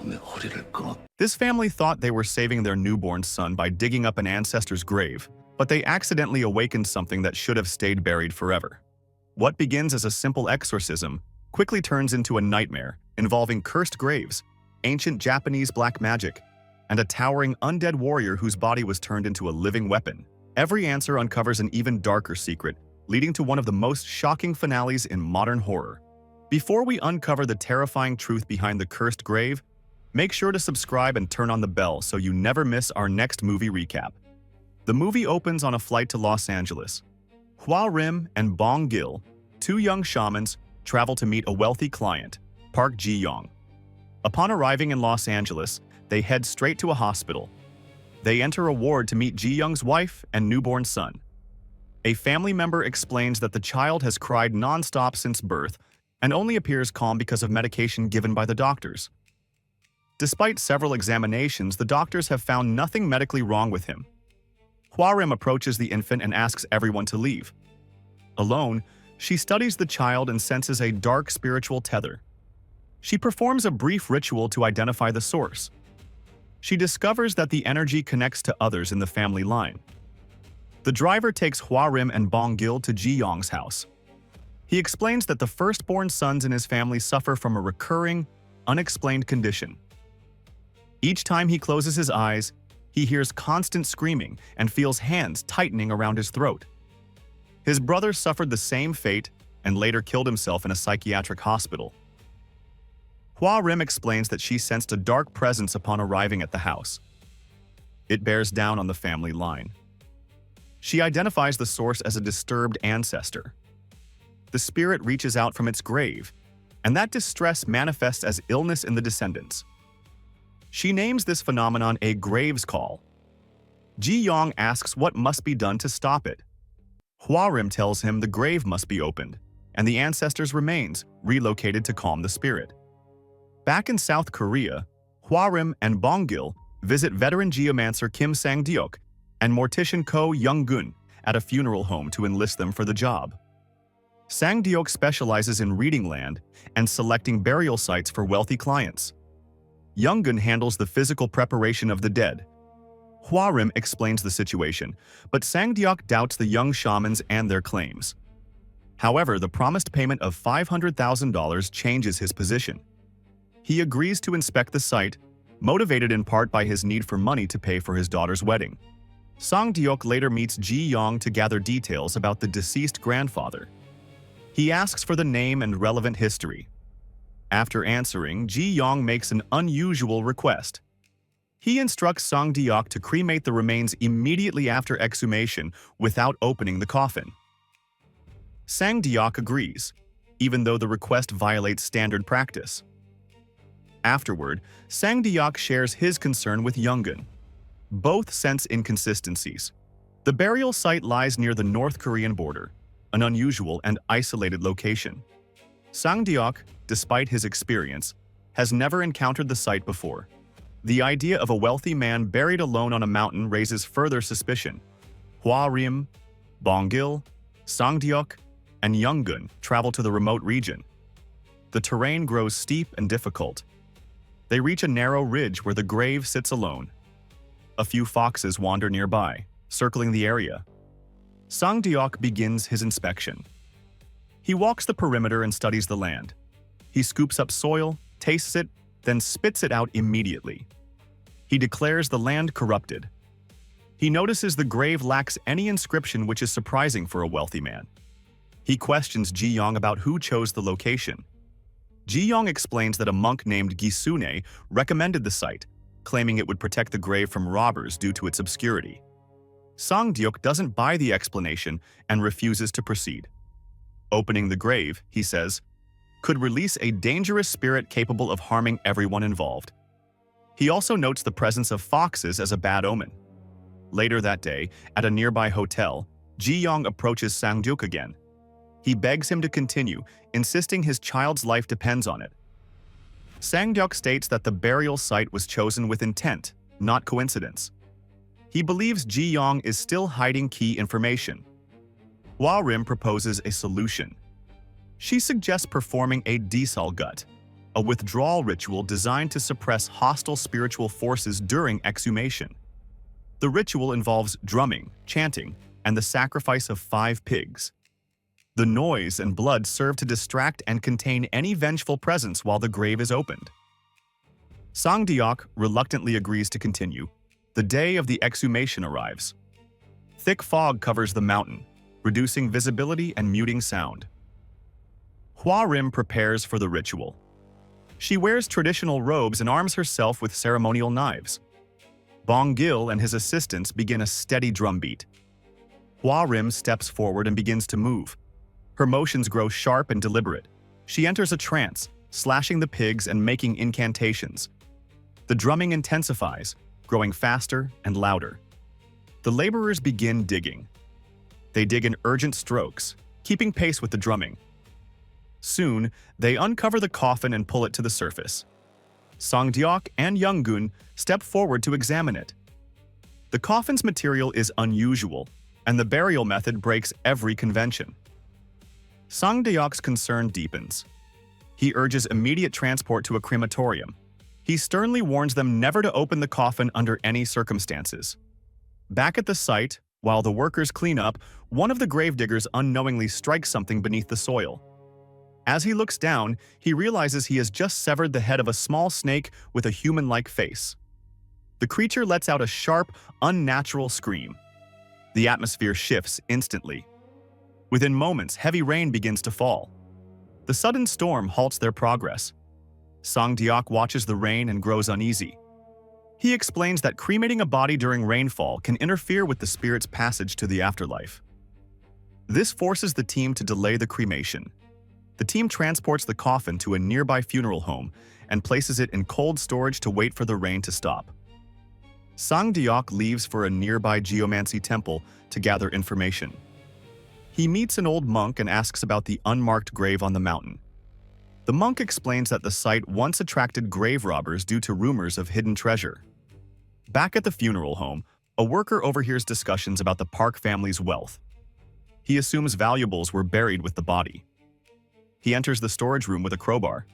처음에 허리를 끊었. This family thought they were saving their newborn son by digging up an ancestor's grave, but they accidentally awakened something that should have stayed buried forever. What begins as a simple exorcism quickly turns into a nightmare involving cursed graves, ancient Japanese black magic, and a towering undead warrior whose body was turned into a living weapon. Every answer uncovers an even darker secret, leading to one of the most shocking finales in modern horror. Before we uncover the terrifying truth behind the cursed grave, make sure to subscribe and turn on the bell so you never miss our next movie recap. The movie opens on a flight to Los Angeles. Hua Rim and Bong Gil, two young shamans, travel to meet a wealthy client, Park Ji-young. Upon arriving in Los Angeles, they head straight to a hospital. They enter a ward to meet Ji-young's wife and newborn son. A family member explains that the child has cried non-stop since birth and only appears calm because of medication given by the doctors. Despite several examinations, the doctors have found nothing medically wrong with him. Hua Rim approaches the infant and asks everyone to leave. Alone, she studies the child and senses a dark spiritual tether. She performs a brief ritual to identify the source. She discovers that the energy connects to others in the family line. The driver takes Hua Rim and Bong Gil to Ji-young's house. He explains that the firstborn sons in his family suffer from a recurring, unexplained condition. Each time he closes his eyes, he hears constant screaming and feels hands tightening around his throat. His brother suffered the same fate and later killed himself in a psychiatric hospital. Hua Rim explains that she sensed a dark presence upon arriving at the house. It bears down on the family line. She identifies the source as a disturbed ancestor. The spirit reaches out from its grave, and that distress manifests as illness in the descendants. She names this phenomenon a grave's call. Ji-young asks what must be done to stop it. Hua Rim tells him the grave must be opened, and the ancestor's remains relocated to calm the spirit. Back in South Korea, Hua Rim and Bong Gil visit veteran geomancer Kim Sang-deok and mortician Ko Young-gun at a funeral home to enlist them for the job. Sang-deok specializes in reading land and selecting burial sites for wealthy clients. Young-gun handles the physical preparation of the dead. Hua Rim explains the situation, but Sang-deok doubts the young shamans and their claims. However, the promised payment of $500,000 changes his position. He agrees to inspect the site, motivated in part by his need for money to pay for his daughter's wedding. Sang-deok later meets Ji-young to gather details about the deceased grandfather. He asks for the name and relevant history. After answering, Ji-young makes an unusual request. He instructs Sang-deok to cremate the remains immediately after exhumation without opening the coffin. Sang-deok agrees, even though the request violates standard practice. Afterward, Sang-deok shares his concern with Young-gun. Both sense inconsistencies. The burial site lies near the North Korean border, an unusual and isolated location. Sang-deok, despite his experience, has never encountered the site before. The idea of a wealthy man buried alone on a mountain raises further suspicion. Hua Rim, Bong Gil, Sang-deok, and Young-gun travel to the remote region. The terrain grows steep and difficult. They reach a narrow ridge where the grave sits alone. A few foxes wander nearby, circling the area. Sang-deok begins his inspection. He walks the perimeter and studies the land. He scoops up soil, tastes it, then spits it out immediately. He declares the land corrupted. He notices the grave lacks any inscription, which is surprising for a wealthy man. He questions Ji-young about who chose the location. Ji-young explains that a monk named Gisune recommended the site, claiming it would protect the grave from robbers due to its obscurity. Sang-deok doesn't buy the explanation and refuses to proceed. Opening the grave, he says, could release a dangerous spirit capable of harming everyone involved. He also notes the presence of foxes as a bad omen. Later that day, at a nearby hotel, Ji-young approaches Sang-deok again. He begs him to continue, insisting his child's life depends on it. Sang-deok states that the burial site was chosen with intent, not coincidence. He believes Ji-young is still hiding key information. Hua Rim proposes a solution. She suggests performing a diesel gut. a withdrawal ritual designed to suppress hostile spiritual forces during exhumation. The ritual involves drumming, chanting, and the sacrifice of 5 pigs. The noise and blood serve to distract and contain any vengeful presence while the grave is opened. Sangdeok reluctantly agrees to continue. The day of the exhumation arrives. Thick fog covers the mountain, reducing visibility and muting sound. Hua Rim prepares for the ritual. She wears traditional robes and arms herself with ceremonial knives. Bong Gil and his assistants begin a steady drumbeat. Hua Rim steps forward and begins to move. Her motions grow sharp and deliberate. She enters a trance, slashing the pigs and making incantations. The drumming intensifies, growing faster and louder. The laborers begin digging. They dig in urgent strokes, keeping pace with the drumming. Soon, they uncover the coffin and pull it to the surface. Sangdeok and Younggun step forward to examine it. The coffin's material is unusual, and the burial method breaks every convention. Sangdeok's concern deepens. He urges immediate transport to a crematorium. He sternly warns them never to open the coffin under any circumstances. Back at the site, while the workers clean up, one of the gravediggers unknowingly strikes something beneath the soil. As he looks down, he realizes he has just severed the head of a small snake with a human-like face. The creature lets out a sharp, unnatural scream. The atmosphere shifts instantly. Within moments, heavy rain begins to fall. The sudden storm halts their progress. Sangdeok watches the rain and grows uneasy. He explains that cremating a body during rainfall can interfere with the spirit's passage to the afterlife. This forces the team to delay the cremation. The team transports the coffin to a nearby funeral home and places it in cold storage to wait for the rain to stop. Sangdeok leaves for a nearby geomancy temple to gather information. He meets an old monk and asks about the unmarked grave on the mountain. The monk explains that the site once attracted grave robbers due to rumors of hidden treasure. Back at the funeral home, a worker overhears discussions about the Park family's wealth. He assumes valuables were buried with the body. He enters the storage room with a crowbar.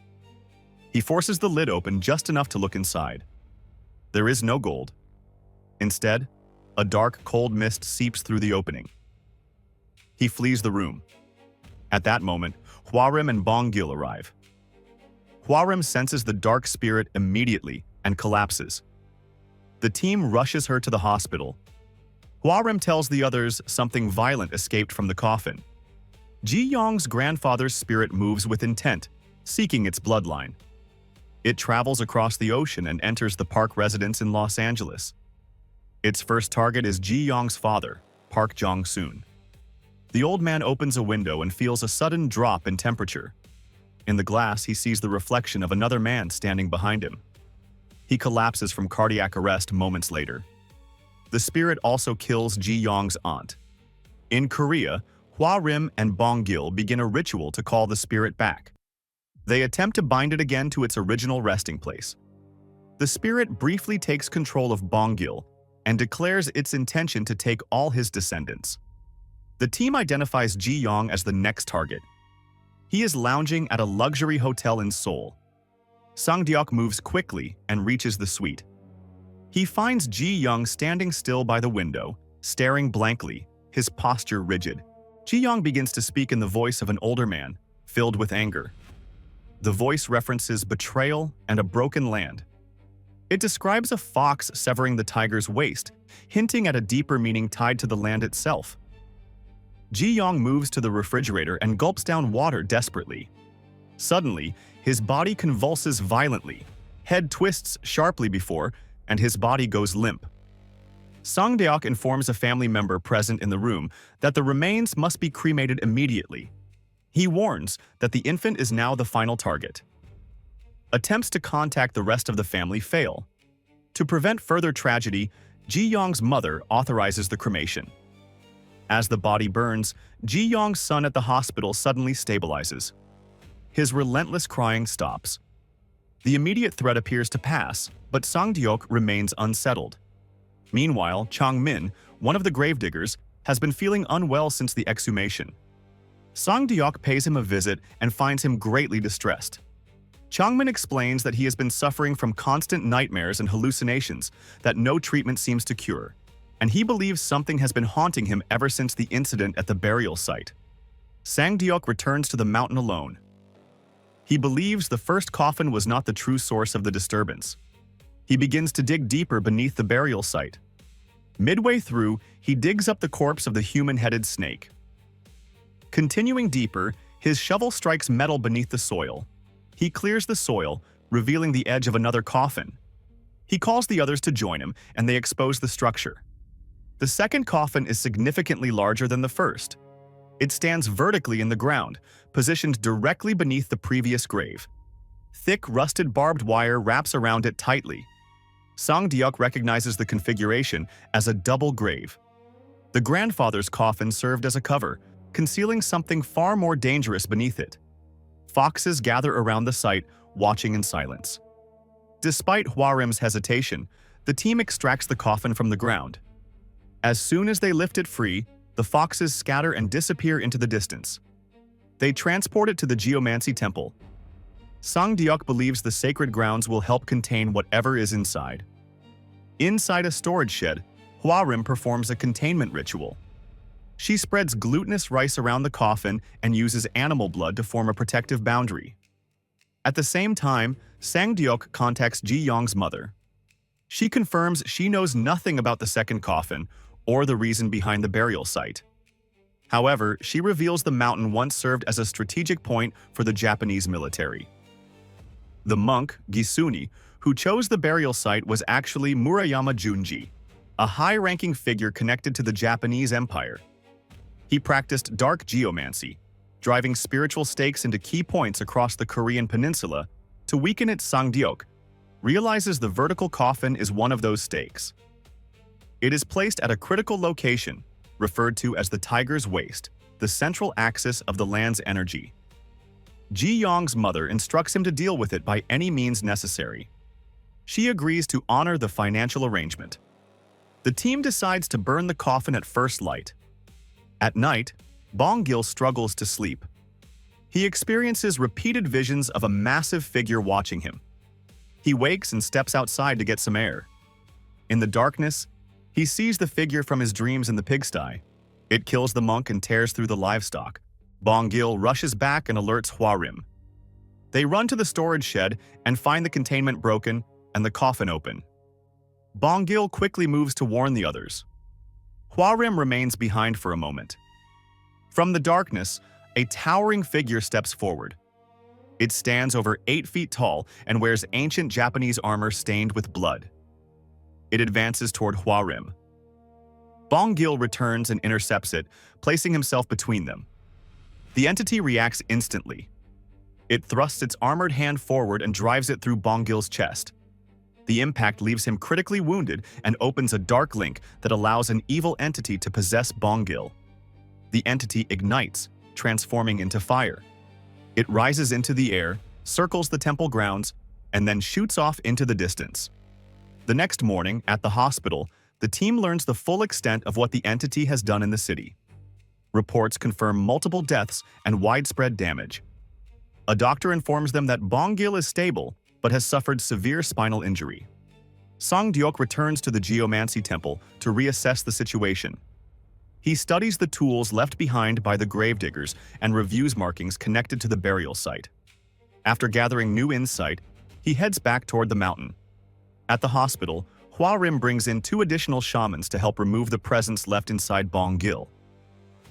He forces the lid open just enough to look inside. There is no gold. Instead, a dark, cold mist seeps through the opening. He flees the room. At that moment, Hwarim and Bongil arrive. Hwarim senses the dark spirit immediately and collapses. The team rushes her to the hospital. Hwarim tells the others something violent escaped from the coffin. Ji Yong's grandfather's spirit moves with intent, seeking its bloodline. It travels across the ocean and enters the Park residence in Los Angeles. Its first target is Ji Yong's father, Park Jong-soon. The old man opens a window and feels a sudden drop in temperature. In the glass, he sees the reflection of another man standing behind him. He collapses from cardiac arrest moments later. The spirit also kills Ji Yong's aunt. In Korea, Hwa Rim and Bongil begin a ritual to call the spirit back. They attempt to bind it again to its original resting place. The spirit briefly takes control of Bongil and declares its intention to take all his descendants. The team identifies Ji Yong as the next target. He is lounging at a luxury hotel in Seoul. Sangdeok moves quickly and reaches the suite. He finds Ji Young standing still by the window, staring blankly, his posture rigid. Ji Young begins to speak in the voice of an older man, filled with anger. The voice references betrayal and a broken land. It describes a fox severing the tiger's waist, hinting at a deeper meaning tied to the land itself. Ji Yong moves to the refrigerator and gulps down water desperately. Suddenly, his body convulses violently, head twists sharply before, and his body goes limp. Sangdeok informs a family member present in the room that the remains must be cremated immediately. He warns that the infant is now the final target. Attempts to contact the rest of the family fail. To prevent further tragedy, Ji Yong's mother authorizes the cremation. As the body burns, Ji Yong's son at the hospital suddenly stabilizes. His relentless crying stops. The immediate threat appears to pass, but Sangdeok remains unsettled. Meanwhile, Chang Min, one of the gravediggers, has been feeling unwell since the exhumation. Sangdeok pays him a visit and finds him greatly distressed. Changmin explains that he has been suffering from constant nightmares and hallucinations that no treatment seems to cure, and he believes something has been haunting him ever since the incident at the burial site. Sangdeok returns to the mountain alone. He believes the first coffin was not the true source of the disturbance. He begins to dig deeper beneath the burial site. Midway through, he digs up the corpse of the human-headed snake. Continuing deeper, his shovel strikes metal beneath the soil. He clears the soil, revealing the edge of another coffin. He calls the others to join him, and they expose the structure. The second coffin is significantly larger than the first. It stands vertically in the ground, positioned directly beneath the previous grave. Thick, rusted barbed wire wraps around it tightly. Sangdeok recognizes the configuration as a double grave. The grandfather's coffin served as a cover, concealing something far more dangerous beneath it. Foxes gather around the site, watching in silence. Despite Hwarim's hesitation, the team extracts the coffin from the ground. As soon as they lift it free, the foxes scatter and disappear into the distance. They transport it to the geomancy temple. Sangdeok believes the sacred grounds will help contain whatever is inside. Inside a storage shed, Hwarim performs a containment ritual. She spreads glutinous rice around the coffin and uses animal blood to form a protective boundary. At the same time, Sangdeok contacts Ji Yong's mother. She confirms she knows nothing about the second coffin or the reason behind the burial site. However, she reveals the mountain once served as a strategic point for the Japanese military. The monk, Gisuni, who chose the burial site was actually Murayama Junji, a high-ranking figure connected to the Japanese Empire. He practiced dark geomancy, driving spiritual stakes into key points across the Korean peninsula to weaken it. Sangdeok realizes the vertical coffin is one of those stakes. It is placed at a critical location, referred to as the tiger's waist, the central axis of the land's energy. Ji Yong's mother instructs him to deal with it by any means necessary. She agrees to honor the financial arrangement. The team decides to burn the coffin at first light. At night, Bong-gil struggles to sleep. He experiences repeated visions of a massive figure watching him. He wakes and steps outside to get some air. In the darkness, he sees the figure from his dreams in the pigsty. It kills the monk and tears through the livestock. Bong-gil rushes back and alerts Hwarim. They run to the storage shed and find the containment broken and the coffin open. Bong-gil quickly moves to warn the others. Hwarim remains behind for a moment. From the darkness, a towering figure steps forward. It stands over 8 feet tall and wears ancient Japanese armor stained with blood. It advances toward Hwarim. Bong-gil returns and intercepts it, placing himself between them. The entity reacts instantly. It thrusts its armored hand forward and drives it through Bong-gil's chest. The impact leaves him critically wounded and opens a dark link that allows an evil entity to possess Bong-gil. The entity ignites, transforming into fire. It rises into the air, circles the temple grounds, and then shoots off into the distance. The next morning, at the hospital, the team learns the full extent of what the entity has done in the city. Reports confirm multiple deaths and widespread damage. A doctor informs them that Bong-gil is stable, but has suffered severe spinal injury. Sangdeok returns to the geomancy temple to reassess the situation. He studies the tools left behind by the gravediggers and reviews markings connected to the burial site. After gathering new insight, he heads back toward the mountain. At the hospital, Hwarim brings in 2 additional shamans to help remove the presence left inside Bong-gil.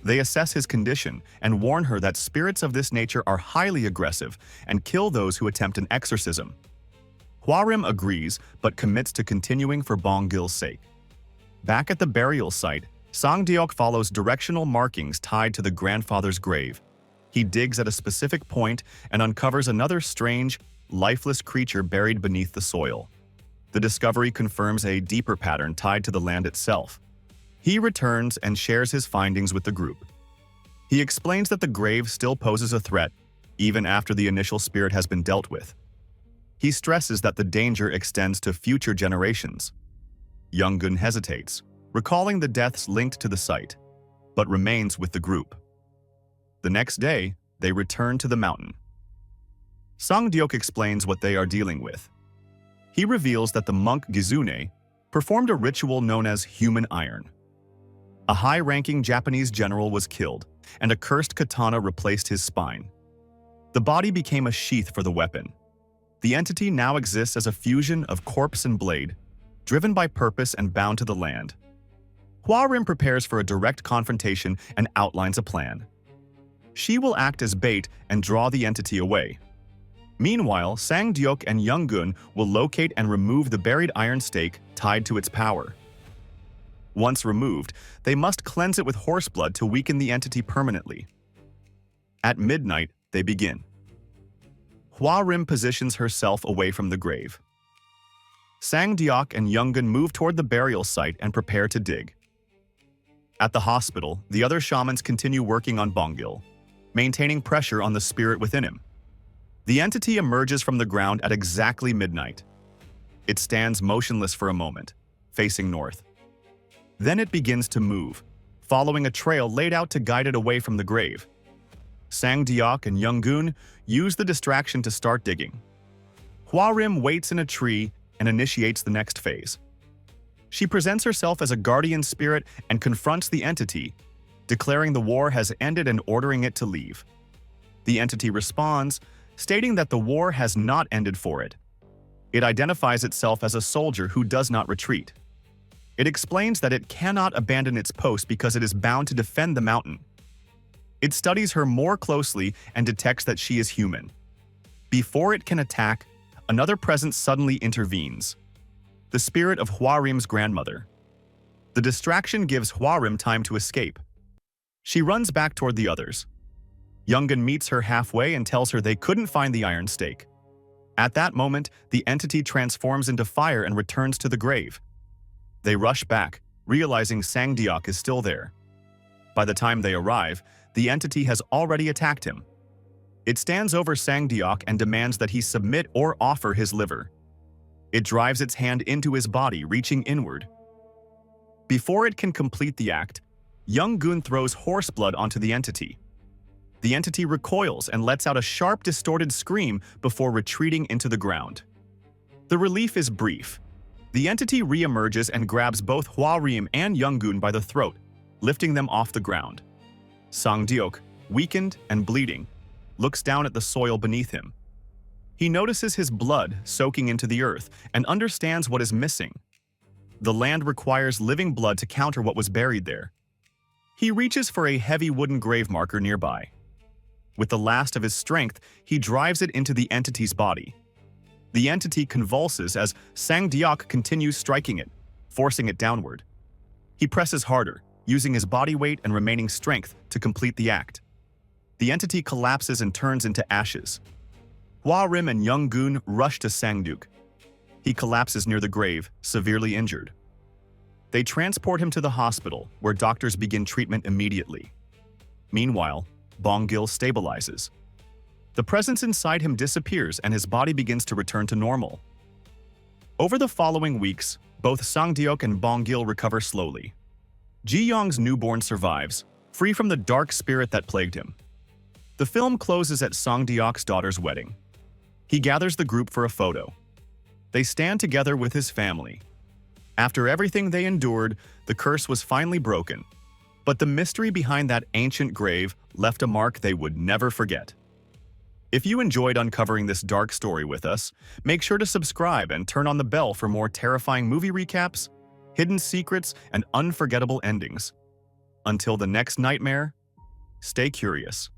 They assess his condition and warn her that spirits of this nature are highly aggressive and kill those who attempt an exorcism. Hwarim agrees but commits to continuing for Bong-gil's sake. Back at the burial site, Sangdeok follows directional markings tied to the grandfather's grave. He digs at a specific point and uncovers another strange, lifeless creature buried beneath the soil. The discovery confirms a deeper pattern tied to the land itself. He returns and shares his findings with the group. He explains that the grave still poses a threat, even after the initial spirit has been dealt with. He stresses that the danger extends to future generations. Young-gun hesitates, recalling the deaths linked to the site, but remains with the group. The next day, they return to the mountain. Sang-deok explains what they are dealing with. He reveals that the monk Gizune performed a ritual known as human iron. A high-ranking Japanese general was killed, and a cursed katana replaced his spine. The body became a sheath for the weapon. The entity now exists as a fusion of corpse and blade, driven by purpose and bound to the land. Hwa-rim prepares for a direct confrontation and outlines a plan. She will act as bait and draw the entity away. Meanwhile, Sang-deok and Young-gun will locate and remove the buried iron stake tied to its power. Once removed, they must cleanse it with horse blood to weaken the entity permanently. At midnight, they begin. Hwa-rim positions herself away from the grave. Sang-deok and Young-gun move toward the burial site and prepare to dig. At the hospital, the other shamans continue working on Bongil, maintaining pressure on the spirit within him. The entity emerges from the ground at exactly midnight. It stands motionless for a moment, facing north. Then it begins to move, following a trail laid out to guide it away from the grave. Sang-deok and Young-gun use the distraction to start digging. Hwa-rim waits in a tree and initiates the next phase. She presents herself as a guardian spirit and confronts the entity, declaring the war has ended and ordering it to leave. The entity responds, stating that the war has not ended for it. It identifies itself as a soldier who does not retreat. It explains that it cannot abandon its post because it is bound to defend the mountain. It studies her more closely and detects that she is human. Before it can attack, another presence suddenly intervenes. The spirit of Hwa-rim's grandmother. The distraction gives Hwa-rim time to escape. She runs back toward the others. Young-gun meets her halfway and tells her they couldn't find the iron stake. At that moment, the entity transforms into fire and returns to the grave. They rush back, realizing Sang-deok is still there. By the time they arrive, the entity has already attacked him. It stands over Sang-deok and demands that he submit or offer his liver. It drives its hand into his body, reaching inward. Before it can complete the act, Young-gun throws horse blood onto the entity. The entity recoils and lets out a sharp, distorted scream before retreating into the ground. The relief is brief. The entity re-emerges and grabs both Hwa-rim and Young-gun by the throat, lifting them off the ground. Sang-deok, weakened and bleeding, looks down at the soil beneath him. He notices his blood soaking into the earth and understands what is missing. The land requires living blood to counter what was buried there. He reaches for a heavy wooden grave marker nearby. With the last of his strength, he drives it into the entity's body. The entity convulses as Sang-deok continues striking it, forcing it downward. He presses harder, using his body weight and remaining strength to complete the act. The entity collapses and turns into ashes. Hwa-rim and Young-gun rush to Sang-deok. He collapses near the grave, severely injured. They transport him to the hospital, where doctors begin treatment immediately. Meanwhile, Bongil stabilizes. The presence inside him disappears and his body begins to return to normal. Over the following weeks, both Sang-deok and Bongil recover slowly. Ji-young's newborn survives, free from the dark spirit that plagued him. The film closes at Sang-deok's daughter's wedding. He gathers the group for a photo. They stand together with his family. After everything they endured, the curse was finally broken. But the mystery behind that ancient grave left a mark they would never forget. If you enjoyed uncovering this dark story with us, make sure to subscribe and turn on the bell for more terrifying movie recaps, hidden secrets, and unforgettable endings. Until the next nightmare, stay curious.